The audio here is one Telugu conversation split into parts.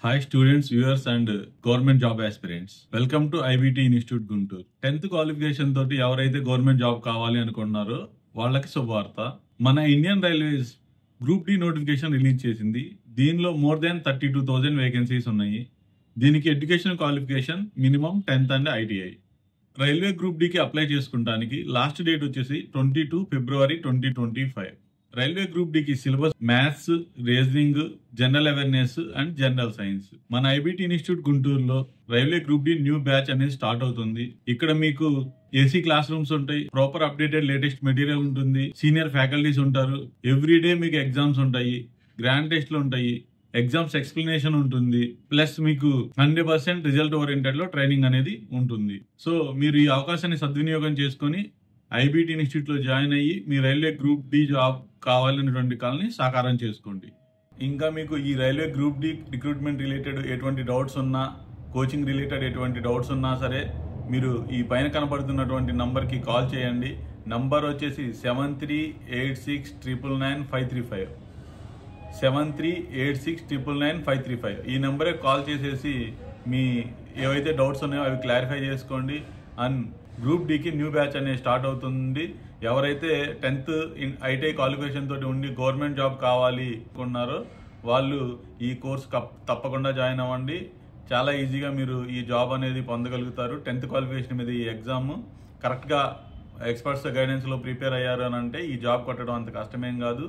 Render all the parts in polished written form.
Hi students, viewers and government job aspirants. Welcome to IBT Institute Guntur. 10th qualification తోటి ఎవరైతే గవర్నమెంట్ జాబ్ కావాలి అనుకుంటున్నారో వాళ్ళకి శుభవార్త. మన Indian railways group D notification release చేసింది. దీనిలో మోర్ దాన్ 32,000 వేకెన్సీస్ ఉన్నాయి. దీనికి education qualification minimum 10th and ITI. Railway group డికి అప్లై చేసుకుంటానికి లాస్ట్ డేట్ వచ్చేసి 22 ఫిబ్రవరి 2025. రైల్వే గ్రూప్ డికి syllabus maths, reasoning, general awareness and general science. మన ఐబిటి ఇన్స్టిట్యూట్ గుంటూరులో railway group D new batch అనేది స్టార్ట్ అవుతుంది. ఇక్కడ మీకు ఏసీ క్లాస్ రూమ్స్ ఉంటాయి, ప్రాపర్ అప్డేటెడ్ లేటెస్ట్ మెటీరియల్ ఉంటుంది, సీనియర్ ఫ్యాకల్టీస్ ఉంటారు, ఎవ్రీడే మీకు ఎగ్జామ్స్ ఉంటాయి, గ్రాండ్ టెస్ట్లు ఉంటాయి, ఎగ్జామ్స్ ఎక్స్ప్లెనేషన్ ఉంటుంది, ప్లస్ మీకు 100% రిజల్ట్ ఓరియంటెడ్ లో ట్రైనింగ్ అనేది ఉంటుంది. సో మీరు ఈ అవకాశాన్ని సద్వినియోగం చేసుకొని ఐబిటి ఇన్స్టిట్యూట్ లో జాయిన్ అయ్యి మీ రైల్వే గ్రూప్ డి జాబ్ కావాలనేటువంటి కళని సాకారం చేసుకోండి. ఇంకా మీకు ఈ railway group D recruitment related ఎటువంటి డౌట్స్ ఉన్నా, కోచింగ్ రిలేటెడ్ ఎటువంటి డౌట్స్ ఉన్నా సరే మీరు ఈ పైన కనబడుతున్నటువంటి నంబర్కి కాల్ చేయండి. నంబర్ వచ్చేసి 7386999535 7386999535. ఈ నెంబరే కాల్ చేసేసి మీ ఏవైతే డౌట్స్ ఉన్నాయో అవి క్లారిఫై చేసుకోండి. అండ్ గ్రూప్ డికి న్యూ బ్యాచ్ అనేది స్టార్ట్ అవుతుంది. ఎవరైతే 10th ఐటీఐ క్వాలిఫికేషన్ తోటి ఉండి గవర్నమెంట్ జాబ్ కావాలి అనుకున్నారో వాళ్ళు ఈ కోర్స్ తప్పకుండా జాయిన్ అవ్వండి. చాలా ఈజీగా మీరు ఈ జాబ్ అనేది పొందగలుగుతారు. 10th క్వాలిఫికేషన్ మీద ఈ ఎగ్జామ్ కరెక్ట్గా ఎక్స్పర్ట్స్ గైడెన్స్లో ప్రిపేర్ అయ్యారు అని అంటే ఈ జాబ్ కొట్టడం అంత కష్టమేం కాదు.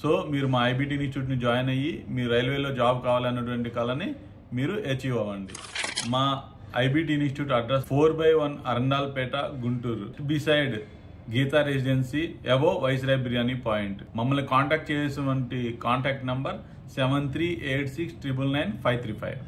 సో మీరు మా ఐబిటి ఇన్స్టిట్యూట్ని జాయిన్ అయ్యి మీ రైల్వేలో జాబ్ కావాలన్నటువంటి కళని మీరు అచీవ్ అవ్వండి. మా IBT institute address 4/1 Arundelpet, Guntur, beside Geetha residency, above Viceroy biryani point. మమ్మల్ని కాంటాక్ట్ చేసేటువంటి కాంటాక్ట్ నంబర్ 7386999535.